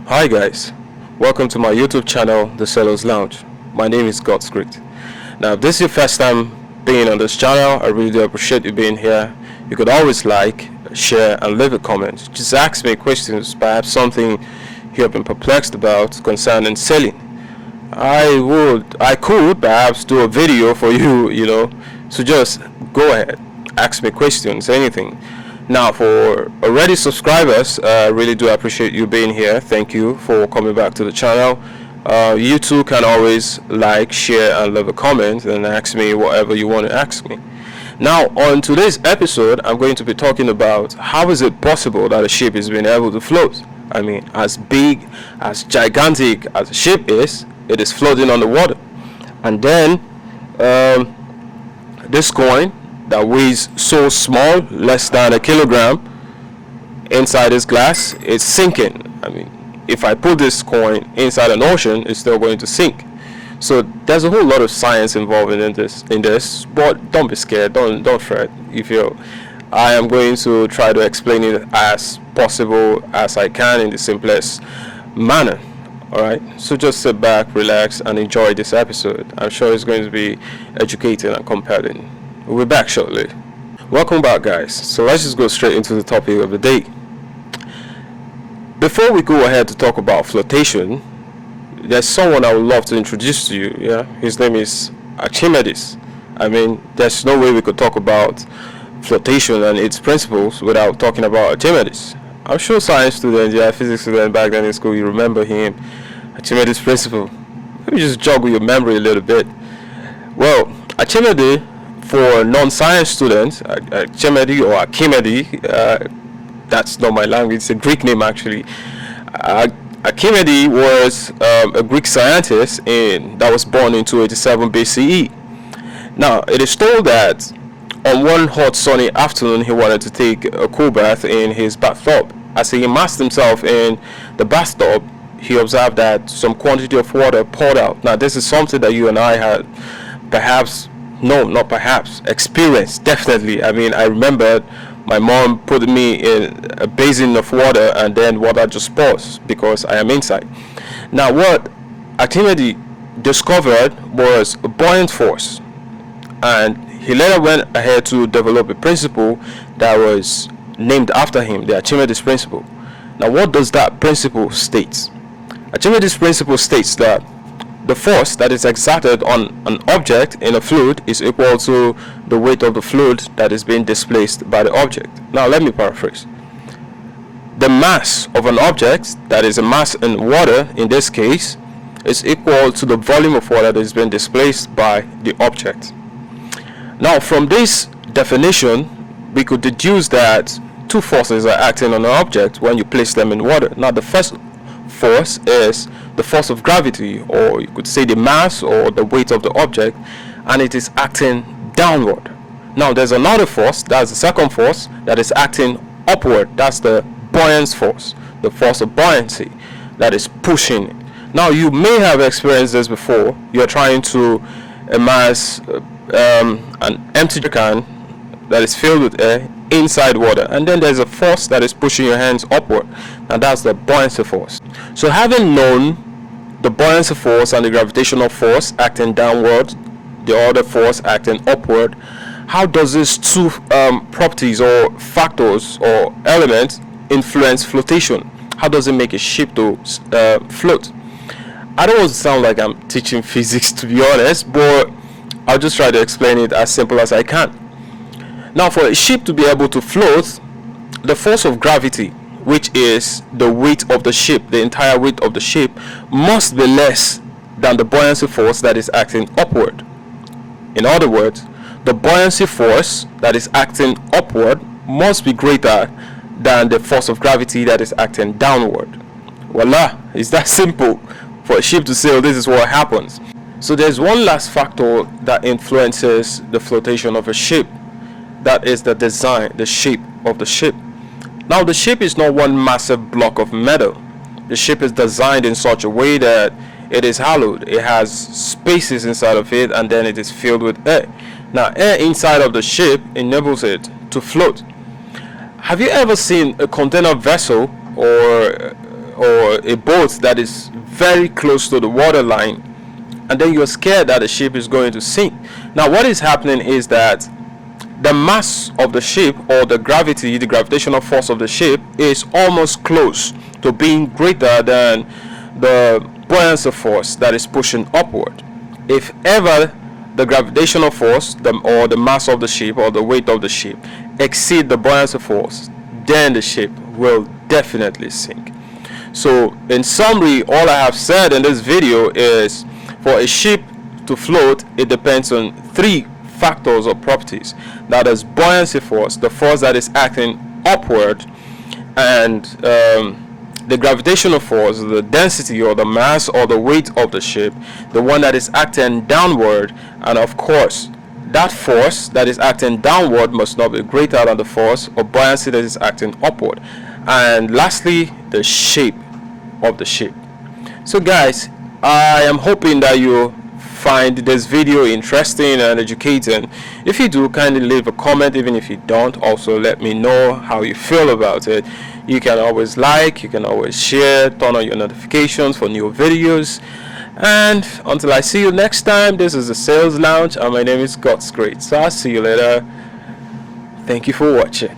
Hi guys, welcome to my YouTube channel, The Sailor's Lounge. My name is Godscript. Now if this is your first time being on this channel, I really do appreciate you being here. You could always like, share and leave a comment. Just ask me questions, perhaps something you have been perplexed about concerning sailing. I could perhaps do a video for you, so just go ahead, ask me questions, anything. Now for already subscribers, I really do appreciate you being here. Thank you for coming back to the channel. You too can always like, share and leave a comment and ask me whatever you want to ask me. Now on today's episode, I'm going to be talking about how is it possible that a ship is being able to float. I mean, as big, as gigantic as a ship is, it is floating on the water. And then this coin that weighs so small, less than a kilogram, inside this glass, is sinking. I mean, if I put this coin inside an ocean, it's still going to sink. So there's a whole lot of science involved in this, but don't be scared, don't fret. I am going to try to explain it as possible as I can in the simplest manner. Alright, so just sit back, relax and enjoy this episode. I'm sure it's going to be educating and compelling. We'll be back shortly. Welcome back guys. So let's just go straight into the topic of the day. Before we go ahead to talk about flotation, there's someone I would love to introduce to you. His name is Archimedes. I mean, there's no way we could talk about flotation and its principles without talking about Archimedes. I'm sure science students, physics students back then in school, you remember him. Archimedes principle. Let me just jog with your memory a little bit. Well, Archimedes, for non-science students, Archimedes or Archimedes, that's not my language, it's a Greek name actually. Archimedes was a Greek scientist that was born in 287 BCE. Now, it is told that on one hot sunny afternoon, he wanted to take a cool bath in his bathtub. As he immersed himself in the bathtub, he observed that some quantity of water poured out. Now, this is something that you and I had experienced, definitely. I mean, I remembered my mom put me in a basin of water and then water just pours because I am inside. Now, what Archimedes discovered was a buoyant force, and he later went ahead to develop a principle that was named after him, the Archimedes principle. Now, what does that principle state? Archimedes principle states that the force that is exerted on an object in a fluid is equal to the weight of the fluid that is being displaced by the object. Now, let me paraphrase. The mass of an object, that is a mass in water in this case, is equal to the volume of water that is being displaced by the object. Now, from this definition, we could deduce that two forces are acting on an object when you place them in water. Now, the first force is the force of gravity, or you could say the mass or the weight of the object, and it is acting downward. Now, there's another force, that's the second force, that is acting upward. That's the buoyance force, the force of buoyancy that is pushing it. Now, you may have experienced this before. You're trying to immerse an empty can that is filled with air inside water, and then there's a force that is pushing your hands upward. Now, that's the buoyancy force. So having known the buoyancy force and the gravitational force acting downward, the other force acting upward, how does these two properties or factors or elements influence flotation? How does it make a ship to float? I don't want to sound like I'm teaching physics, to be honest, but I'll just try to explain it as simple as I can. Now, for a ship to be able to float, the force of gravity, which is the weight of the ship, the entire weight of the ship, must be less than the buoyancy force that is acting upward. In other words, the buoyancy force that is acting upward must be greater than the force of gravity that is acting downward. Voila, it's that simple. For a ship to sail, this is what happens. So there's one last factor that influences the flotation of a ship. That is the design, the shape of the ship. Now, the ship is not one massive block of metal. The ship is designed in such a way that it is hollowed. It has spaces inside of it, and then it is filled with air. Now, air inside of the ship enables it to float. Have you ever seen a container vessel or or a boat that is very close to the water line, and then you're scared that the ship is going to sink. Now what is happening is that the mass of the ship, or the gravity, the gravitational force of the ship, is almost close to being greater than the buoyancy force that is pushing upward. If ever the gravitational force, or the mass of the ship, or the weight of the ship exceed the buoyancy force, then the ship will definitely sink. So in summary, all I have said in this video is, for a ship to float, it depends on three factors or properties. That is buoyancy force, the force that is acting upward, and the gravitational force, the density or the mass or the weight of the ship, the one that is acting downward. And of course, that force that is acting downward must not be greater than the force or buoyancy that is acting upward. And lastly, the shape of the ship. So guys, I am hoping that you find this video interesting and educating. If you do, kindly leave a comment. Even if you don't, also let me know how you feel about it. You can always like, you can always share, turn on your notifications for new videos. And until I see you next time, this is the Sales Lounge, and my name is God's Great. So I'll see you later. Thank you for watching.